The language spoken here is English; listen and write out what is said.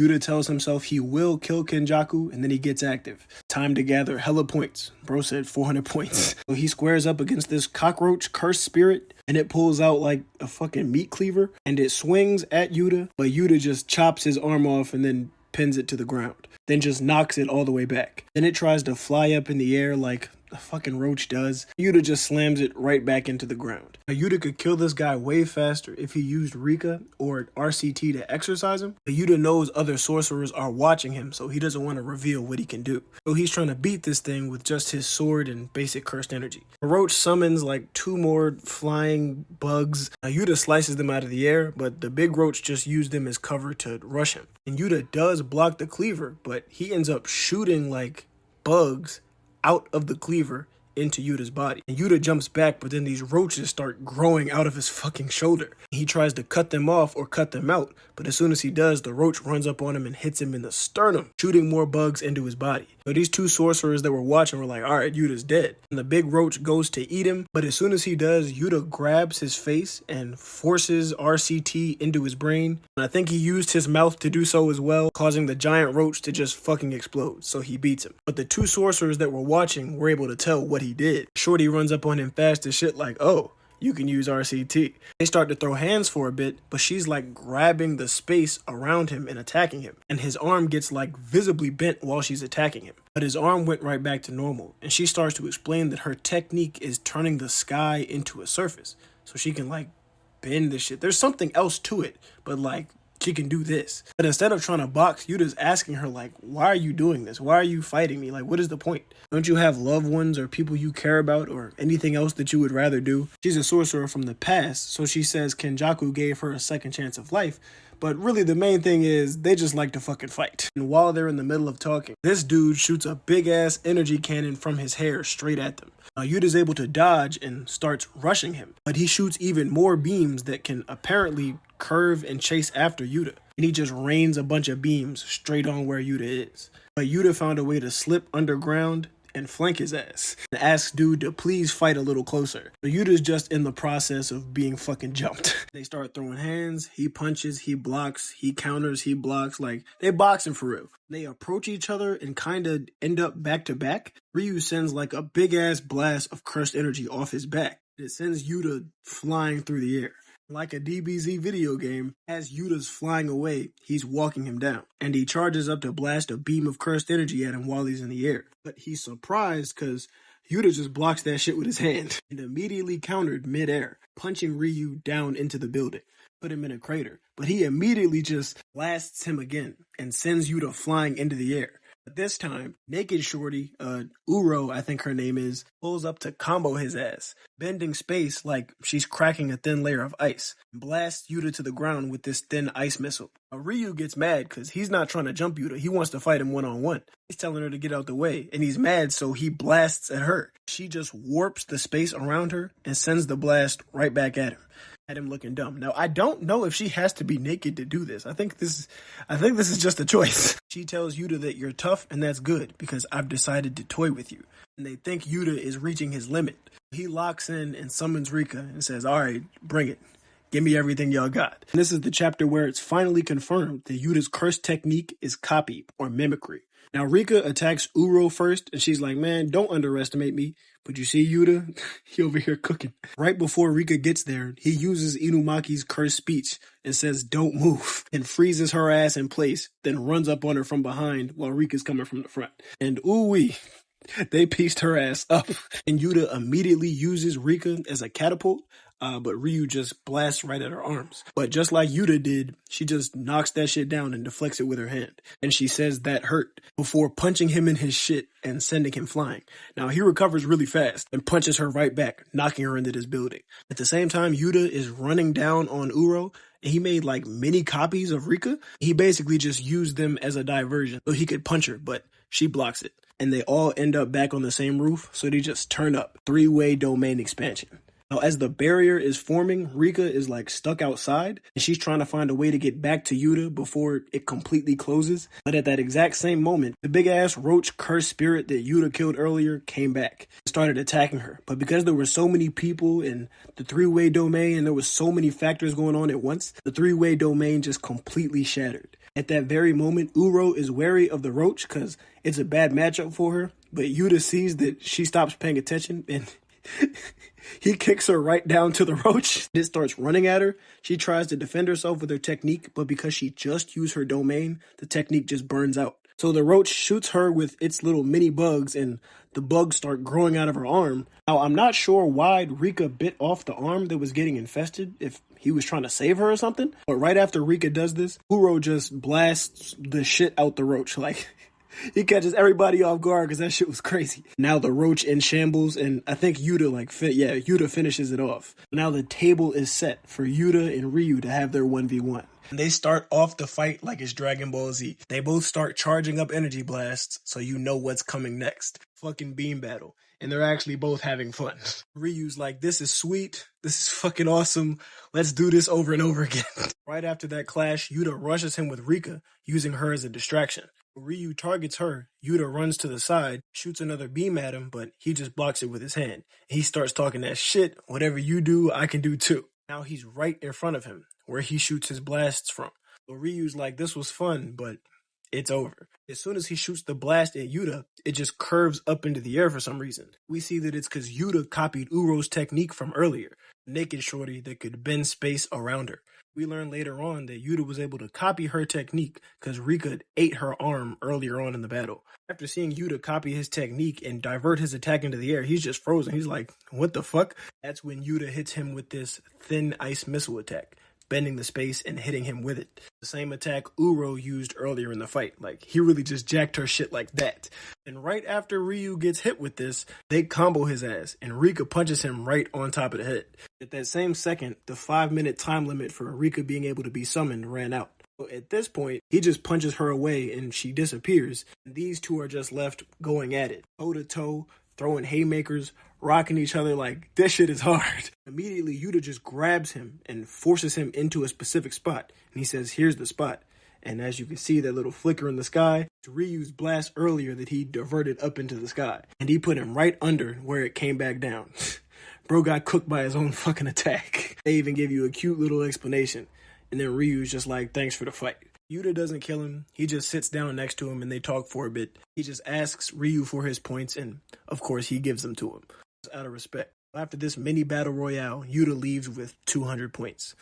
Yuta tells himself he will kill Kenjaku, and then he gets active. Time to gather hella points. Bro said 400 points. So he squares up against this cockroach cursed spirit, and it pulls out like a fucking meat cleaver, and it swings at Yuta, but Yuta just chops his arm off and then pins it to the ground. Then just knocks it all the way back. Then it tries to fly up in the air like a fucking roach does. Yuta just slams it right back into the ground. Now, Yuta could kill this guy way faster if he used Rika or RCT to exercise him, but Yuta knows other sorcerers are watching him, so he doesn't want to reveal what he can do. So he's trying to beat this thing with just his sword and basic cursed energy. The roach summons like 2 more flying bugs. Now, Yuta slices them out of the air, but the big roach just used them as cover to rush him. And Yuta does block the cleaver, but he ends up shooting like bugs out of the cleaver into Yuta's body. And Yuta jumps back, but then these roaches start growing out of his fucking shoulder. He tries to cut them off or cut them out, but as soon as he does, the roach runs up on him and hits him in the sternum, shooting more bugs into his body. So these 2 sorcerers that were watching were like, alright, Yuta's dead. And the big roach goes to eat him, but as soon as he does, Yuta grabs his face and forces RCT into his brain. And I think he used his mouth to do so as well, causing the giant roach to just fucking explode, so he beats him. But the 2 sorcerers that were watching were able to tell what he did. Shorty runs up on him fast as shit like, oh, you can use RCT. They start to throw hands for a bit, but she's like grabbing the space around him and attacking him. And his arm gets like visibly bent while she's attacking him. But his arm went right back to normal. And she starts to explain that her technique is turning the sky into a surface. So she can like bend this shit. There's something else to it, but like she can do this. But instead of trying to box, Yuta's asking her like, why are you doing this? Why are you fighting me? Like, what is the point? Don't you have loved ones or people you care about or anything else that you would rather do? She's a sorcerer from the past, so she says Kenjaku gave her a second chance of life. But really the main thing is they just like to fucking fight. And while they're in the middle of talking, this dude shoots a big ass energy cannon from his hair straight at them. Now Yuta's able to dodge and starts rushing him, but he shoots even more beams that can apparently curve and chase after Yuta. And he just rains a bunch of beams straight on where Yuta is. But Yuta found a way to slip underground and flank his ass and ask dude to please fight a little closer. So Yuta's just in the process of being fucking jumped. They start throwing hands, he punches, he blocks, he counters, he blocks, like they boxing for real. They approach each other and kind of end up back to back. Ryu sends like a big ass blast of cursed energy off his back. It sends Yuta flying through the air. Like a DBZ video game, as Yuta's flying away, he's walking him down. And he charges up to blast a beam of cursed energy at him while he's in the air. But he's surprised because Yuta just blocks that shit with his hand and immediately countered mid-air, punching Ryu down into the building. Put him in a crater. But he immediately just blasts him again and sends Yuta flying into the air. But this time, naked shorty, Uro, I think her name is, pulls up to combo his ass, bending space like she's cracking a thin layer of ice, and blasts Yuta to the ground with this thin ice missile. Ryu gets mad because he's not trying to jump Yuta, he wants to fight him one-on-one. He's telling her to get out the way, and he's mad so he blasts at her. She just warps the space around her and sends the blast right back at him. At him looking dumb. Now, I don't know if she has to be naked to do this. I think this is just a choice. She tells Yuta that you're tough and that's good because I've decided to toy with you. And they think Yuta is reaching his limit. He locks in and summons Rika and says, all right, bring it. Give me everything y'all got. And this is the chapter where it's finally confirmed that Yuta's curse technique is copy or mimicry. Now, Rika attacks Uro first, and she's like, man, don't underestimate me. But you see Yuta? He over here cooking. Right before Rika gets there, he uses Inumaki's cursed speech and says, don't move, and freezes her ass in place, then runs up on her from behind while Rika's coming from the front. And ooh-wee, they pieced her ass up. And Yuta immediately uses Rika as a catapult, but Ryu just blasts right at her arms. But just like Yuta did, she just knocks that shit down and deflects it with her hand. And she says that hurt before punching him in his shit and sending him flying. Now he recovers really fast and punches her right back, knocking her into this building. At the same time, Yuta is running down on Uro, and he made like mini copies of Rika. He basically just used them as a diversion so he could punch her, but she blocks it. And they all end up back on the same roof, so they just turn up. 3-way domain expansion. Now, as the barrier is forming, Rika is like stuck outside, and she's trying to find a way to get back to Yuta before it completely closes. But at that exact same moment, the big-ass roach cursed spirit that Yuta killed earlier came back and started attacking her. But because there were so many people in the 3-way domain and there was so many factors going on at once, the 3-way domain just completely shattered. At that very moment, Uro is wary of the roach because it's a bad matchup for her, but Yuta sees that she stops paying attention and he kicks her right down to the roach. It starts running at her. She tries to defend herself with her technique, but because she just used her domain, the technique just burns out. So the roach shoots her with its little mini bugs, and the bugs start growing out of her arm. Now, I'm not sure why Rika bit off the arm that was getting infested, if he was trying to save her or something. But right after Rika does this, Uro just blasts the shit out the roach. Like, he catches everybody off guard because that shit was crazy. Now the roach in shambles, and I think Yuta finishes it off. Now the table is set for Yuta and Ryu to have their 1v1. They start off the fight like it's Dragon Ball Z. They both start charging up energy blasts, so you know what's coming next. Fucking beam battle. And they're actually both having fun. Ryu's like, this is sweet. This is fucking awesome. Let's do this over and over again. Right after that clash, Yuta rushes him with Rika, using her as a distraction. Ryu targets her. Yuta runs to the side, shoots another beam at him, but he just blocks it with his hand. He starts talking that shit. Whatever you do, I can do too. Now he's right in front of him, where he shoots his blasts from. So Ryu's like, this was fun, but it's over. As soon as he shoots the blast at Yuta, it just curves up into the air for some reason. We see that it's because Yuta copied Uro's technique from earlier, naked shorty that could bend space around her. We learn later on that Yuta was able to copy her technique because Rika ate her arm earlier on in the battle. After seeing Yuta copy his technique and divert his attack into the air, he's just frozen. He's like, what the fuck? That's when Yuta hits him with this thin ice missile attack, bending the space and hitting him with it. The same attack Uro used earlier in the fight. Like, he really just jacked her shit like that. And right after Ryu gets hit with this, they combo his ass, and Rika punches him right on top of the head. At that same second, the 5-minute time limit for Rika being able to be summoned ran out. So at this point, he just punches her away and she disappears. And these two are just left going at it, toe to toe, throwing haymakers, rocking each other like, this shit is hard. Immediately, Yuta just grabs him and forces him into a specific spot. And he says, here's the spot. And as you can see, that little flicker in the sky, it's Ryu's blast earlier that he diverted up into the sky. And he put him right under where it came back down. Bro got cooked by his own fucking attack. They even give you a cute little explanation. And then Ryu's just like, thanks for the fight. Yuta doesn't kill him. He just sits down next to him and they talk for a bit. He just asks Ryu for his points and, of course, he gives them to him. Out of respect. After this mini battle royale, Yuta leaves with 200 points.